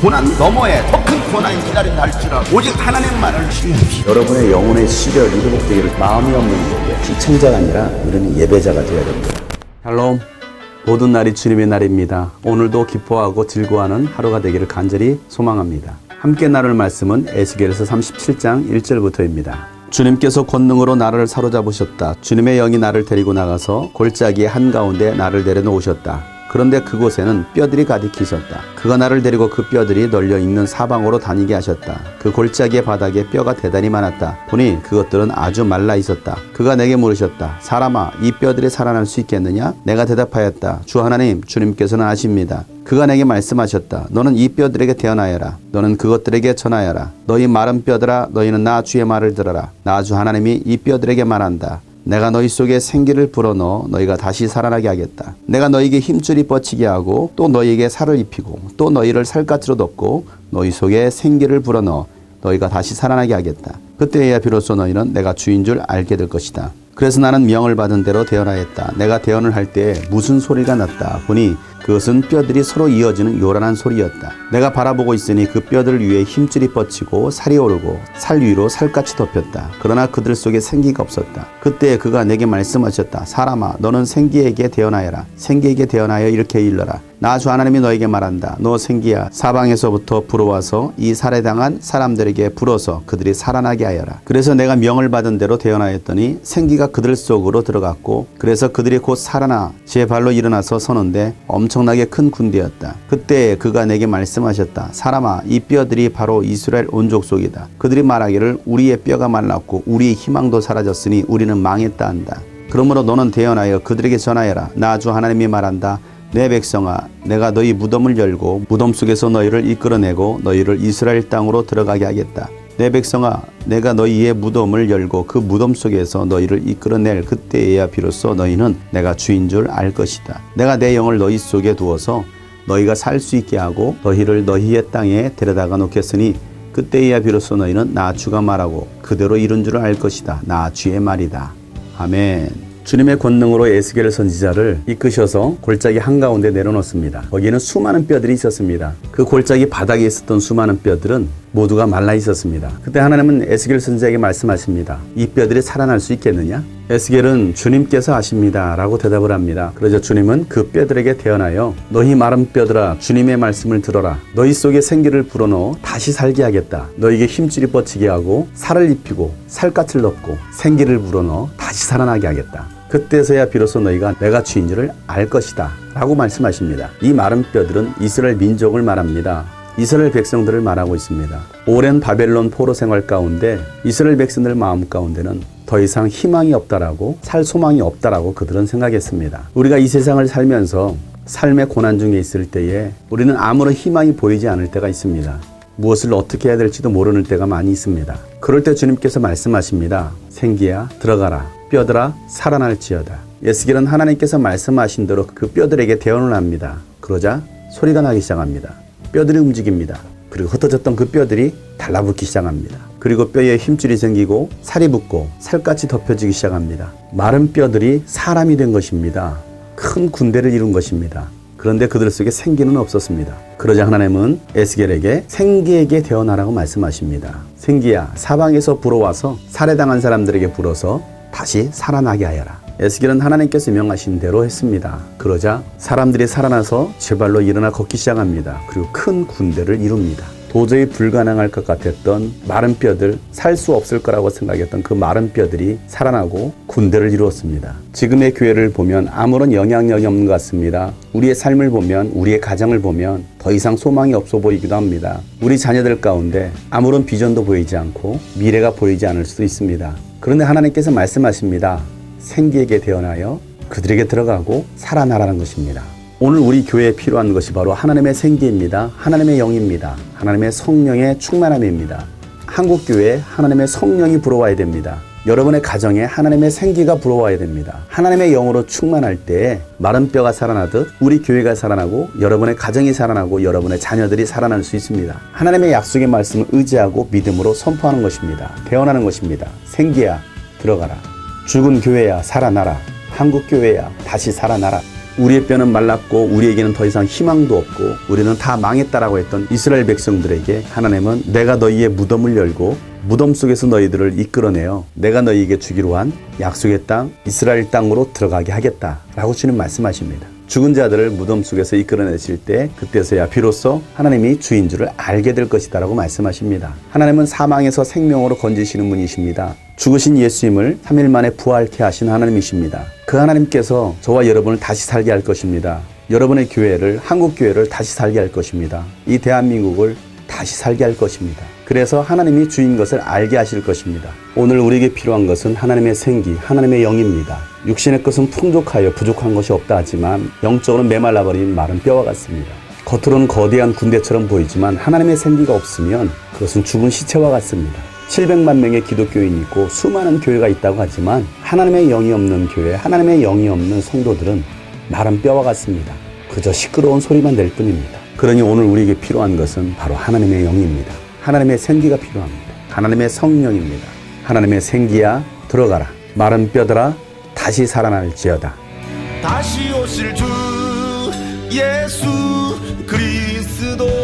고난 너머에 더 큰 고난이 기다린다 할지라도 오직 하나님만을 신뢰합시다. 여러분의 영혼의 시력이 회복되기를 마음이 없는 자에게 시청자가 아니라 우리는 예배자가 되어야 됩니다. 샬롬. 모든 날이 주님의 날입니다. 오늘도 기뻐하고 즐거워하는 하루가 되기를 간절히 소망합니다. 함께 나눌 말씀은 에스겔서 37장 1절부터입니다. 주님께서 권능으로 나를 사로잡으셨다. 주님의 영이 나를 데리고 나가서 골짜기 한가운데 나를 내려놓으셨다. 그런데 그곳에는 뼈들이 가득히 있었다. 그가 나를 데리고 그 뼈들이 널려 있는 사방으로 다니게 하셨다. 그 골짜기의 바닥에 뼈가 대단히 많았다. 보니 그것들은 아주 말라 있었다. 그가 내게 물으셨다. 사람아, 이 뼈들이 살아날 수 있겠느냐? 내가 대답하였다. 주 하나님, 주님께서는 아십니다. 그가 내게 말씀하셨다. 너는 이 뼈들에게 대언하여라. 너는 그것들에게 전하여라. 너희 마른 뼈들아, 너희는 나 주의 말을 들어라. 나 주 하나님이 이 뼈들에게 말한다. 내가 너희 속에 생기를 불어넣어 너희가 다시 살아나게 하겠다. 내가 너희에게 힘줄이 뻗치게 하고 또 너희에게 살을 입히고 또 너희를 살갗으로 덮고 너희 속에 생기를 불어넣어 너희가 다시 살아나게 하겠다. 그때에야 비로소 너희는 내가 주인 줄 알게 될 것이다. 그래서 나는 명을 받은 대로 대언하였다. 내가 대언을 할 때 무슨 소리가 났다. 보니 그것은 뼈들이 서로 이어지는 요란한 소리였다. 내가 바라보고 있으니 그 뼈들 위에 힘줄이 뻗치고 살이 오르고 살 위로 살같이 덮였다. 그러나 그들 속에 생기가 없었다. 그때 그가 내게 말씀하셨다. 사람아, 너는 생기에게 대언하여라. 생기에게 대언하여 이렇게 일러라. 나 주 하나님이 너에게 말한다. 너 생기야, 사방에서부터 불어와서 이 살해당한 사람들에게 불어서 그들이 살아나게 하여라. 그래서 내가 명을 받은 대로 대언하였더니 생기가 그들 속으로 들어갔고 그래서 그들이 곧 살아나 제 발로 일어나서 서는데 엄청나게 큰 군대였다. 그때 그가 내게 말씀하셨다. 사람아, 이 뼈들이 바로 이스라엘 온족 속이다. 그들이 말하기를 우리의 뼈가 말랐고 우리의 희망도 사라졌으니 우리는 망했다 한다. 그러므로 너는 대언하여 그들에게 전하여라. 나 주 하나님이 말한다. 내 백성아, 내가 너희 무덤을 열고 무덤 속에서 너희를 이끌어내고 너희를 이스라엘 땅으로 들어가게 하겠다. 내 백성아, 내가 너희의 무덤을 열고 그 무덤 속에서 너희를 이끌어낼 그때에야 비로소 너희는 내가 주인 줄 알 것이다. 내가 내 영을 너희 속에 두어서 너희가 살 수 있게 하고 너희를 너희의 땅에 데려다가 놓겠으니 그때에야 비로소 너희는 나 주가 말하고 그대로 이룬 줄 알 것이다. 나 주의 말이다. 아멘. 주님의 권능으로 에스겔 선지자를 이끄셔서 골짜기 한가운데 내려놓습니다. 거기에는 수많은 뼈들이 있었습니다. 그 골짜기 바닥에 있었던 수많은 뼈들은 모두가 말라 있었습니다. 그때 하나님은 에스겔 선지자에게 말씀하십니다. 이 뼈들이 살아날 수 있겠느냐? 에스겔은 주님께서 아십니다 라고 대답을 합니다. 그러자 주님은 그 뼈들에게 대언하여 너희 마른 뼈들아, 주님의 말씀을 들어라. 너희 속에 생기를 불어넣어 다시 살게 하겠다. 너희에게 힘줄이 뻗치게 하고 살을 입히고 살갗을 덮고 생기를 불어넣어 다시 살아나게 하겠다. 그때서야 비로소 너희가 내가 주인 줄을 알 것이다 라고 말씀하십니다. 이 마른 뼈들은 이스라엘 민족을 말합니다. 이스라엘 백성들을 말하고 있습니다. 오랜 바벨론 포로 생활 가운데 이스라엘 백성들 마음 가운데는 더 이상 희망이 없다라고, 살 소망이 없다라고 그들은 생각했습니다. 우리가 이 세상을 살면서 삶의 고난 중에 있을 때에 우리는 아무런 희망이 보이지 않을 때가 있습니다. 무엇을 어떻게 해야 될지도 모르는 때가 많이 있습니다. 그럴 때 주님께서 말씀하십니다. 생기야, 들어가라. 뼈들아, 살아날지어다. 에스겔은 하나님께서 말씀하신 대로 그 뼈들에게 대언을 합니다. 그러자 소리가 나기 시작합니다. 뼈들이 움직입니다. 그리고 흩어졌던 그 뼈들이 달라붙기 시작합니다. 그리고 뼈에 힘줄이 생기고 살이 붙고 살갗이 덮여지기 시작합니다. 마른 뼈들이 사람이 된 것입니다. 큰 군대를 이룬 것입니다. 그런데 그들 속에 생기는 없었습니다. 그러자 하나님은 에스겔에게 생기에게 대언하라고 말씀하십니다. 생기야, 사방에서 불어와서 살해당한 사람들에게 불어서 다시 살아나게 하여라. 에스겔은 하나님께서 명하신 대로 했습니다. 그러자 사람들이 살아나서 제 발로 일어나 걷기 시작합니다. 그리고 큰 군대를 이룹니다. 도저히 불가능할 것 같았던 마른 뼈들, 살 수 없을 거라고 생각했던 그 마른 뼈들이 살아나고 군대를 이루었습니다. 지금의 교회를 보면 아무런 영향력이 없는 것 같습니다. 우리의 삶을 보면, 우리의 가정을 보면 더 이상 소망이 없어 보이기도 합니다. 우리 자녀들 가운데 아무런 비전도 보이지 않고 미래가 보이지 않을 수도 있습니다. 그런데 하나님께서 말씀하십니다. 생기에게 대언하여 그들에게 들어가고 살아나라는 것입니다. 오늘 우리 교회에 필요한 것이 바로 하나님의 생기입니다. 하나님의 영입니다. 하나님의 성령의 충만함입니다. 한국교회에 하나님의 성령이 불어와야 됩니다. 여러분의 가정에 하나님의 생기가 불어와야 됩니다. 하나님의 영으로 충만할 때 마른 뼈가 살아나듯 우리 교회가 살아나고 여러분의 가정이 살아나고 여러분의 자녀들이 살아날 수 있습니다. 하나님의 약속의 말씀을 의지하고 믿음으로 선포하는 것입니다. 대언하는 것입니다. 생기야, 들어가라. 죽은 교회야, 살아나라. 한국교회야, 다시 살아나라. 우리의 뼈는 말랐고 우리에게는 더 이상 희망도 없고 우리는 다 망했다라고 했던 이스라엘 백성들에게 하나님은 내가 너희의 무덤을 열고 무덤 속에서 너희들을 이끌어내어 내가 너희에게 주기로 한 약속의 땅 이스라엘 땅으로 들어가게 하겠다라고 주님 말씀하십니다. 죽은 자들을 무덤 속에서 이끌어내실 때 그때서야 비로소 하나님이 주인 줄을 알게 될 것이다라고 말씀하십니다. 하나님은 사망에서 생명으로 건지시는 분이십니다. 죽으신 예수님을 3일 만에 부활케 하신 하나님이십니다. 그 하나님께서 저와 여러분을 다시 살게 할 것입니다. 여러분의 교회를, 한국 교회를 다시 살게 할 것입니다. 이 대한민국을 다시 살게 할 것입니다. 그래서 하나님이 주인 것을 알게 하실 것입니다. 오늘 우리에게 필요한 것은 하나님의 생기, 하나님의 영입니다. 육신의 것은 풍족하여 부족한 것이 없다 하지만 영적으로 메말라버린 마른 뼈와 같습니다. 겉으로는 거대한 군대처럼 보이지만 하나님의 생기가 없으면 그것은 죽은 시체와 같습니다. 700만 명의 기독교인이 있고 수많은 교회가 있다고 하지만 하나님의 영이 없는 교회, 하나님의 영이 없는 성도들은 마른 뼈와 같습니다. 그저 시끄러운 소리만 낼 뿐입니다. 그러니 오늘 우리에게 필요한 것은 바로 하나님의 영입니다. 하나님의 생기가 필요합니다. 하나님의 성령입니다. 하나님의 생기야 들어가라. 마른 뼈들아 다시 살아날지어다. 다시 오실 주 예수 그리스도